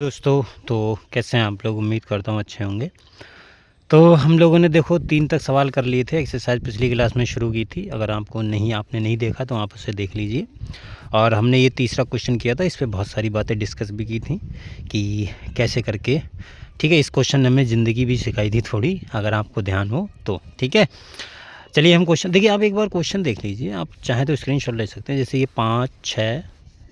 दोस्तों, तो कैसे हैं आप लोग? उम्मीद करता हूँ अच्छे होंगे। तो हम लोगों ने देखो 3 तक सवाल कर लिए थे। एक्सरसाइज पिछली क्लास में शुरू की थी। अगर आपने नहीं देखा तो आप उसे देख लीजिए। और हमने ये तीसरा क्वेश्चन किया था। इस पे बहुत सारी बातें डिस्कस भी की थी कि कैसे करके, ठीक है। इस क्वेश्चन ने हमें ज़िंदगी भी सिखाई थी थोड़ी, अगर आपको ध्यान हो तो, ठीक है। चलिए हम क्वेश्चन देखिए, आप एक बार क्वेश्चन देख लीजिए। आप चाहें तो स्क्रीनशॉट ले सकते हैं। जैसे ये 5, 6,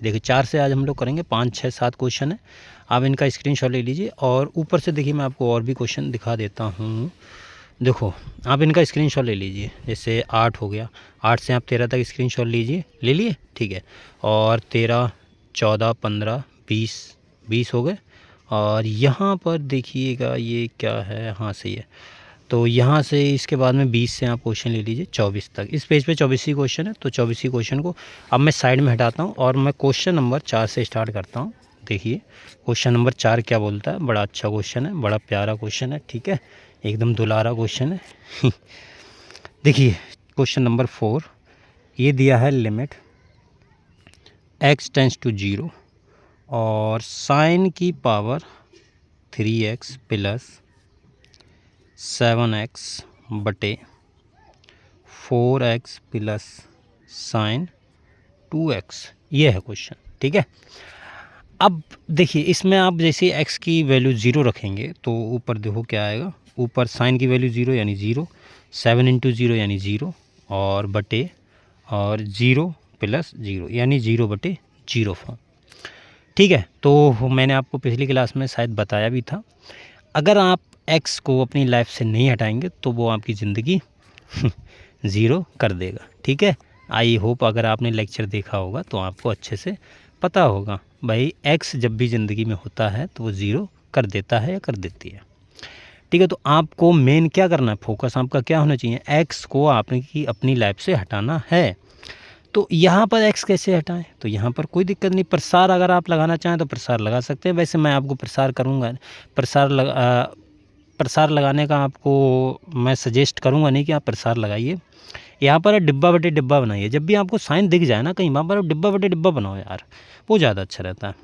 देखिए 4 से आज हम लोग करेंगे। 5, 6, 7 क्वेश्चन है। आप इनका स्क्रीनशॉट ले लीजिए और ऊपर से देखिए मैं आपको और भी क्वेश्चन दिखा देता हूँ। देखो, आप इनका स्क्रीनशॉट ले लीजिए। जैसे 8 हो गया, 8 से आप 13 तक स्क्रीनशॉट लीजिए, ले लिए, ठीक है। और 13, 14, 15, 20, 20 हो गए। और यहाँ पर देखिएगा ये क्या है, हाँ सही है। तो यहाँ से इसके बाद में 20 से आप क्वेश्चन ले लीजिए 24 तक। इस पेज पे 24 ही क्वेश्चन है। तो 24 ही क्वेश्चन को अब मैं साइड में हटाता हूँ और मैं क्वेश्चन नंबर 4 से स्टार्ट करता हूँ। देखिए क्वेश्चन नंबर 4 क्या बोलता है। बड़ा अच्छा क्वेश्चन है, बड़ा प्यारा क्वेश्चन है, ठीक है, एकदम दुलारा क्वेश्चन है। देखिए क्वेश्चन नंबर 4 ये दिया है, लिमिट x टेंस टू 0 और साइन की पावर 3x प्लस 7x बटे 4x प्लस साइन 2x, ये है क्वेश्चन, ठीक है। अब देखिए इसमें आप जैसे x की वैल्यू 0 रखेंगे तो ऊपर देखो क्या आएगा। ऊपर साइन की वैल्यू 0 यानी 0, 7 इंटू 0 यानी 0 और बटे और 0 प्लस 0 यानी 0 बटे 0 फॉर्म, ठीक है। तो मैंने आपको पिछली क्लास में शायद बताया भी था, अगर आप x को अपनी लाइफ से नहीं हटाएंगे तो वो आपकी ज़िंदगी ज़ीरो कर देगा, ठीक है। आई होप अगर आपने लेक्चर देखा होगा तो आपको अच्छे से पता होगा भाई x जब भी ज़िंदगी में होता है तो वो ज़ीरो कर देता है या कर देती है, ठीक है। तो आपको मेन क्या करना है, फोकस आपका क्या होना चाहिए, x को आपकी अपनी लाइफ से हटाना है। तो यहाँ पर x कैसे हटाएं, तो यहाँ पर कोई दिक्कत नहीं। प्रसार अगर आप लगाना चाहें तो प्रसार लगा सकते हैं। वैसे मैं आपको प्रसार करूँगा, प्रसार लगाने का आपको मैं सजेस्ट करूँगा नहीं कि आप प्रसार लगाइए। यहाँ पर डिब्बा बटे डिब्बा बनाइए। जब भी आपको साइन दिख जाए ना कहीं, वहाँ पर डिब्बा बटे डिब्बा बनाओ यार, वो ज़्यादा अच्छा रहता है।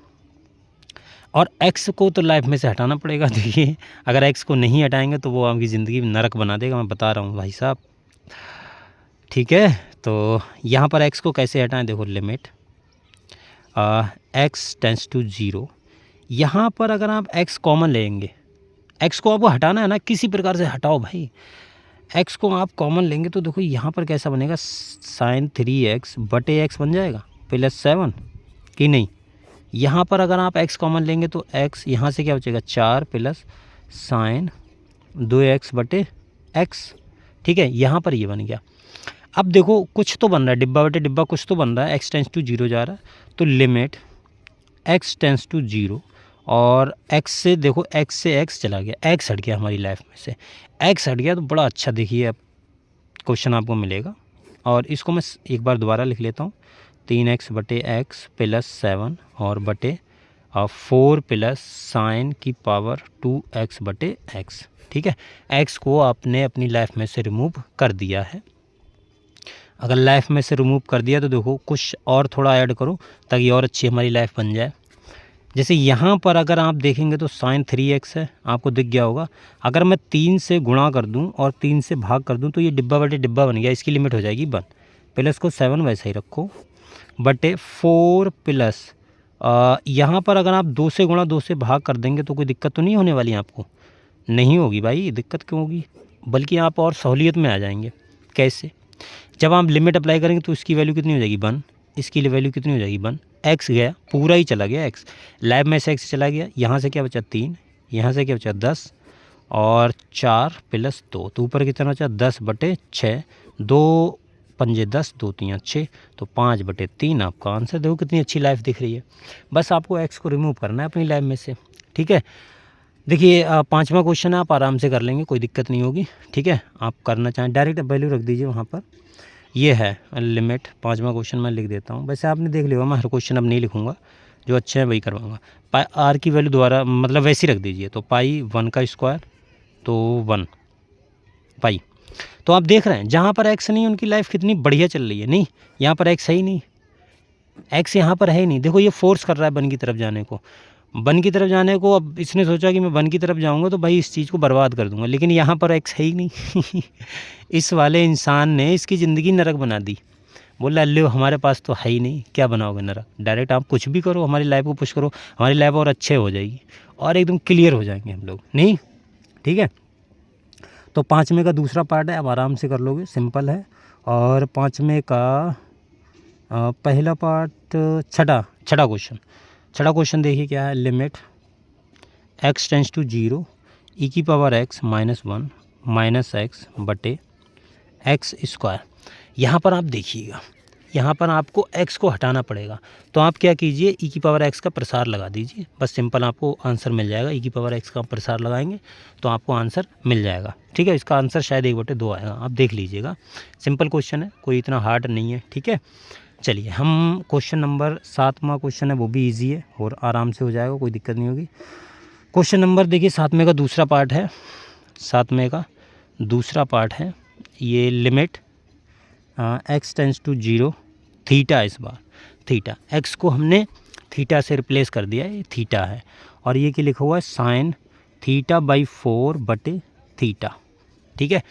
और x को तो लाइफ में से हटाना पड़ेगा। देखिए अगर x को नहीं हटाएंगे तो वो आपकी ज़िंदगी में नरक बना देगा, मैं बता रहा हूँ भाई साहब, ठीक है। तो यहाँ पर x को कैसे हटाएं, देखो लिमिट x टेंस टू 0। यहाँ पर अगर आप x कॉमन लेंगे, x को आपको हटाना है ना, किसी प्रकार से हटाओ भाई। x को आप कॉमन लेंगे तो देखो यहाँ पर कैसा बनेगा, साइन 3x बटे x बन जाएगा प्लस 7 कि नहीं। यहाँ पर अगर आप x कॉमन लेंगे तो x यहाँ से क्या बचेगा, 4 प्लस साइन 2x बटे x, ठीक है। यहाँ पर ये बन गया। अब देखो कुछ तो बन रहा है, डिब्बा बटे डिब्बा कुछ तो बन रहा है। x टेंस टू 0 जा रहा है तो लिमिट x टेंस टू 0 और x से देखो, x से x चला गया, x हट गया हमारी लाइफ में से, x हट गया तो बड़ा अच्छा देखिए अब क्वेश्चन आपको मिलेगा। और इसको मैं एक बार दोबारा लिख लेता हूँ, 3x बटे x प्लस 7 और बटे 4 प्लस साइन की पावर 2x बटे x, ठीक है। x को आपने अपनी लाइफ में से रिमूव कर दिया है। अगर लाइफ में से रिमूव कर दिया तो देखो कुछ और थोड़ा ऐड करो ताकि और अच्छी हमारी लाइफ बन जाए। जैसे यहाँ पर अगर आप देखेंगे तो साइन 3x है, आपको दिख गया होगा। अगर मैं 3 से गुणा कर दूँ और 3 से भाग कर दूँ तो ये डिब्बा बटे डिब्बा बन गया, इसकी लिमिट हो जाएगी 1। प्लस को 7 वैसे ही रखो बटे 4 प्लस यहाँ पर अगर आप 2 से गुणा 2 से भाग कर देंगे तो कोई दिक्कत तो नहीं होने वाली आपको, नहीं होगी भाई, दिक्कत क्यों होगी, बल्कि आप और सहूलियत में आ जाएंगे। कैसे, जब आप लिमिट अप्लाई करेंगे तो इसकी वैल्यू कितनी हो जाएगी 1, इसकी वैल्यू कितनी हो जाएगी 1, x गया पूरा ही चला गया, x लैब में से x चला गया। यहाँ से क्या बचा 3, यहाँ से क्या बचा 10 और 4 प्लस 2, तो ऊपर कितना बचा 10 बटे 6, 2 पंजे 10, 2 3 6, तो 5 बटे 3 आपका आंसर। देखो कितनी अच्छी लाइफ दिख रही है। बस आपको x को रिमूव करना है अपनी लाइफ में से, ठीक है। देखिए 5वां क्वेश्चन है, आप आराम से कर लेंगे, कोई दिक्कत नहीं होगी, ठीक है। आप करना चाहें डायरेक्ट वैल्यू रख दीजिए वहाँ पर, ये है लिमिट। 5वां क्वेश्चन मैं लिख देता हूँ, वैसे आपने देख लिया, मैं हर क्वेश्चन अब नहीं लिखूँगा, जो अच्छा है वही करवाऊँगा। पाई आर की वैल्यू दोबारा मतलब वैसी रख दीजिए, तो पाई 1 का स्क्वायर तो 1 पाई। तो आप देख रहे हैं जहाँ पर एक्स नहीं उनकी लाइफ कितनी बढ़िया चल रही है, नहीं यहाँ पर एक्स है ही नहीं, एक्स यहाँ पर है ही नहीं। देखो ये फोर्स कर रहा है 1 की तरफ जाने को, वन की तरफ जाने को अब इसने सोचा कि मैं वन की तरफ जाऊंगा तो भाई इस चीज़ को बर्बाद कर दूंगा, लेकिन यहाँ पर एक्स है ही नहीं। इस वाले इंसान ने इसकी ज़िंदगी नरक बना दी। बोला लो हमारे पास तो है ही नहीं, क्या बनाओगे नरक। डायरेक्ट आप कुछ भी करो, हमारी लाइफ को पुश करो, हमारी लाइफ और अच्छे हो जाएगी और एकदम क्लियर हो जाएंगे हम लोग। नहीं, ठीक है। तो 5वें का दूसरा पार्ट है, अब आराम से कर लोगे, सिंपल है। और 5वें का पहला पार्ट छठा क्वेश्चन देखिए क्या है। Limit x tends to 0 e की पावर x -1 माइनस एक्स बटे एक्स स्क्वायर। यहाँ पर आप देखिएगा, यहाँ पर आपको x को हटाना पड़ेगा, तो आप क्या कीजिए, e की पावर x का प्रसार लगा दीजिए, बस सिंपल आपको आंसर मिल जाएगा। e की पावर x का प्रसार लगाएंगे तो आपको आंसर मिल जाएगा, ठीक है। इसका आंसर शायद 1/2 आएगा, आप देख लीजिएगा। सिंपल क्वेश्चन है, कोई इतना हार्ड नहीं है, ठीक है। चलिए हम क्वेश्चन नंबर 7वां क्वेश्चन है, वो भी इजी है और आराम से हो जाएगा, कोई दिक्कत नहीं होगी। क्वेश्चन नंबर देखिए 7वें का दूसरा पार्ट है, 7वें का दूसरा पार्ट है ये। Limit x tends to 0 theta, इस बार थीटा, x को हमने थीटा से रिप्लेस कर दिया, ये थीटा है। और ये क्या लिखा हुआ है, साइन थीटा बाई 4 बटे थीटा, ठीक है।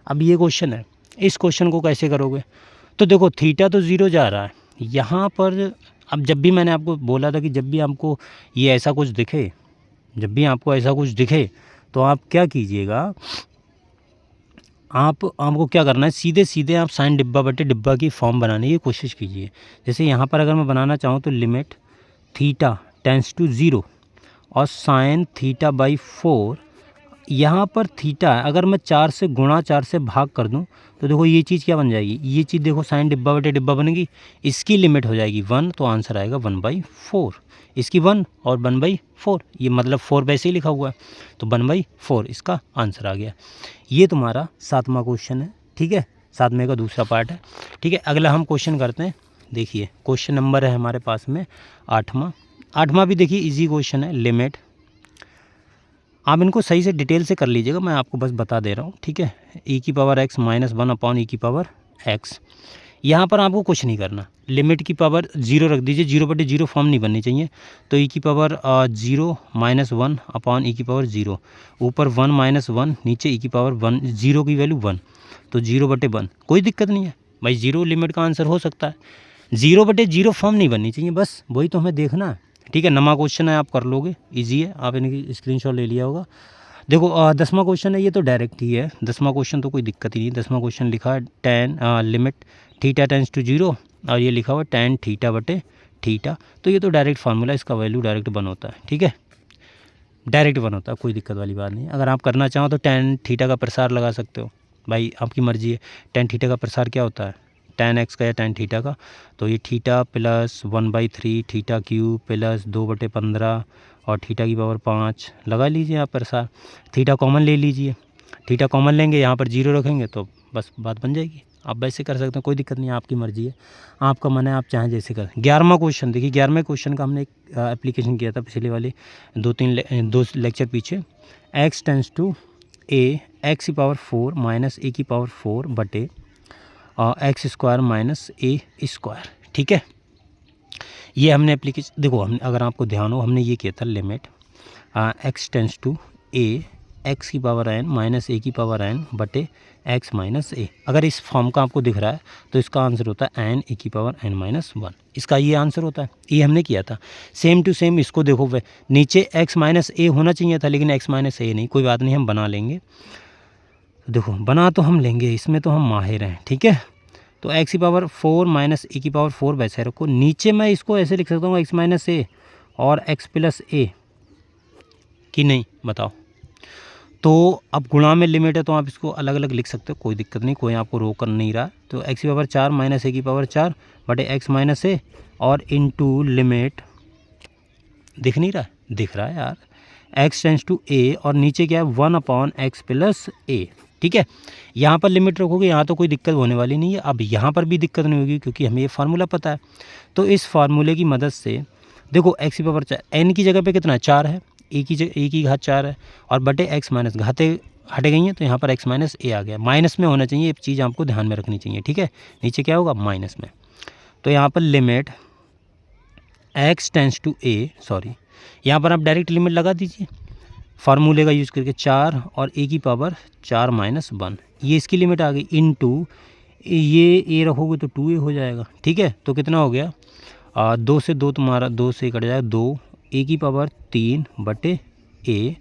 अब ये क्वेश्चन है, इस क्वेश्चन को कैसे करोगे, तो देखो थीटा तो 0 जा रहा है यहाँ पर। अब जब भी मैंने आपको बोला था कि जब भी आपको ये ऐसा कुछ दिखे, जब भी आपको ऐसा कुछ दिखे तो आप क्या कीजिएगा, आपको क्या करना है, सीधे सीधे आप साइन डिब्बा बटे डिब्बा की फॉर्म बनाने की कोशिश कीजिए। जैसे यहाँ पर अगर मैं बनाना चाहूँ तो लिमिट थीटा टेंस टू 0 और साइन थीटा बाई 4, यहाँ पर थीटा अगर मैं 4 से गुणा 4 से भाग कर दूँ तो देखो ये चीज़ क्या बन जाएगी, ये चीज़ देखो साइन डिब्बा बटे डिब्बा बनेगी, इसकी लिमिट हो जाएगी 1, तो आंसर आएगा 1/4। इसकी 1 और 1/4, ये मतलब 4 वैसे ही लिखा हुआ है तो 1/4 इसका आंसर आ गया। ये तुम्हारा 7वां क्वेश्चन है, ठीक है, 7वें का दूसरा पार्ट है, ठीक है। अगला हम क्वेश्चन करते हैं। देखिए क्वेश्चन नंबर है हमारे पास में 8वां भी देखिए इजी क्वेश्चन है। लिमिट, आप इनको सही से डिटेल से कर लीजिएगा, मैं आपको बस बता दे रहा हूँ, ठीक है। e की पावर x -1 अपॉन e की पावर x, यहाँ पर आपको कुछ नहीं करना, लिमिट की पावर 0 रख दीजिए, 0/0 फॉर्म नहीं बननी चाहिए। तो e की पावर 0 -1 अपॉन e की पावर 0, ऊपर 1 -1, नीचे e की पावर 1, 0 की वैल्यू 1, तो 0/1, कोई दिक्कत नहीं है भाई, 0 लिमिट का आंसर हो सकता है। 0/0 फॉर्म नहीं बननी चाहिए, बस वही तो हमें देखना है, ठीक है। 9वां क्वेश्चन है, आप कर लोगे, इजी है, आप इनकी स्क्रीनशॉट ले लिया होगा। देखो 10वां क्वेश्चन है, ये तो डायरेक्ट ही है, 10वां क्वेश्चन तो कोई दिक्कत ही नहीं। 10वां क्वेश्चन लिखा है tan limit theta tends to 0 और ये लिखा हुआ tan थीटा बटे थीटा, तो ये तो डायरेक्ट फार्मूला, इसका वैल्यू डायरेक्ट 1 होता है, ठीक है, डायरेक्ट 1 होता है, कोई दिक्कत वाली बात नहीं। अगर आप करना चाहो तो tan थीटा का प्रसार लगा सकते हो, भाई आपकी मर्जी है। tan थीटा का प्रसार क्या होता है, tan x का या tan थीटा का, तो ये theta plus 1/3 theta cube plus 2/15 और थीटा की पावर 5 लगा लीजिए आप प्रसार। थीटा कॉमन ले लीजिए, थीटा कॉमन लेंगे, यहाँ पर 0 रखेंगे तो बस बात बन जाएगी। आप वैसे कर सकते हैं, कोई दिक्कत नहीं है, आपकी मर्जी है, आपका मन है, आप चाहें जैसे कर। 11वां क्वेश्चन देखिए, 11वें क्वेश्चन का हमने एक एप्लीकेशन किया था पिछले वाले 2 लेक्चर पीछे। x tends to a x की पावर 4 माइनस a की पावर 4 बटे x square minus a square, ठीक है। ये हमने एप्लीकेशन, देखो हमने, अगर आपको ध्यान हो, हमने ये किया था limit x tends to a x की पावर n माइनस a की पावर n बटे x माइनस a। अगर इस फॉर्म का आपको दिख रहा है तो इसका आंसर होता है n a की पावर n -1, इसका ये आंसर होता है, ये हमने किया था। सेम टू सेम इसको देखो, वे नीचे x माइनस a होना चाहिए था, लेकिन x माइनस a नहीं, कोई बात नहीं, हम बना लेंगे। देखो बना तो हम लेंगे, इसमें तो हम माहिर हैं, ठीक है। तो x की पावर 4 माइनस ए की पावर 4 वैसे रखो, नीचे मैं इसको ऐसे लिख सकता हूँ x माइनस ए और x प्लस ए, कि नहीं बताओ। तो अब गुणा में लिमिट है तो आप इसको अलग अलग लिख सकते हो, कोई दिक्कत नहीं, कोई आपको रोक कर नहीं रहा। तो x की पावर 4 माइनस ए की पावर 4 बटे x माइनस ए और इनटू लिमिट, दिख नहीं रहा, दिख रहा है यार, x टेंस टू a और नीचे क्या है 1/x प्लस a, ठीक है। यहाँ पर लिमिट रखोगे, यहाँ तो कोई दिक्कत होने वाली नहीं है। अब यहाँ पर भी दिक्कत नहीं होगी क्योंकि हमें ये फार्मूला पता है। तो इस फार्मूले की मदद से देखो x की पावर 4, n की जगह पे कितना है 4 है, a की घात 4 है और बटे x माइनस, घाते हटे गई हैं तो यहाँ पर x माइनस a आ गया, माइनस में होना चाहिए, ये चीज़ आपको ध्यान में रखनी चाहिए, ठीक है। नीचे क्या होगा माइनस में, तो यहाँ पर limit x tends to a, sorry यहाँ पर आप डायरेक्ट लिमिट लगा दीजिए फार्मूले का यूज़ करके, 4 और a की पावर 4 - 1, ये इसकी लिमिट आ गई। इनटू ये a रखोगे तो 2a हो जाएगा, ठीक है। तो कितना हो गया, 2 से 2 तुम्हारा 2 से कट जाएगा 2, a की पावर 3/a,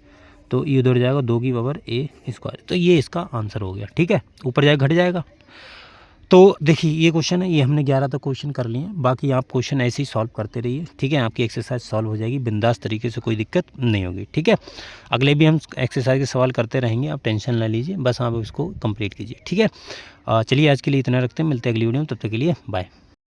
तो ये उधर जाएगा 2 की पावर a²। तो ये इसका आंसर हो गया, ठीक है। ऊपर जाएगा घट जाएगा। तो देखिए ये क्वेश्चन है, ये हमने 11 तक क्वेश्चन कर लिए हैं। बाकी आप क्वेश्चन ऐसे ही सॉल्व करते रहिए, ठीक है। आपकी एक्सरसाइज सॉल्व हो जाएगी बिंदास तरीके से, कोई दिक्कत नहीं होगी, ठीक है। अगले भी हम एक्सरसाइज के सवाल करते रहेंगे, आप टेंशन ना लीजिए, बस आप इसको कंप्लीट कीजिए, ठीक है। चलिए आज के लिए इतना रखते हैं, मिलते हैं अगली वीडियो में, तब तक के लिए बाय।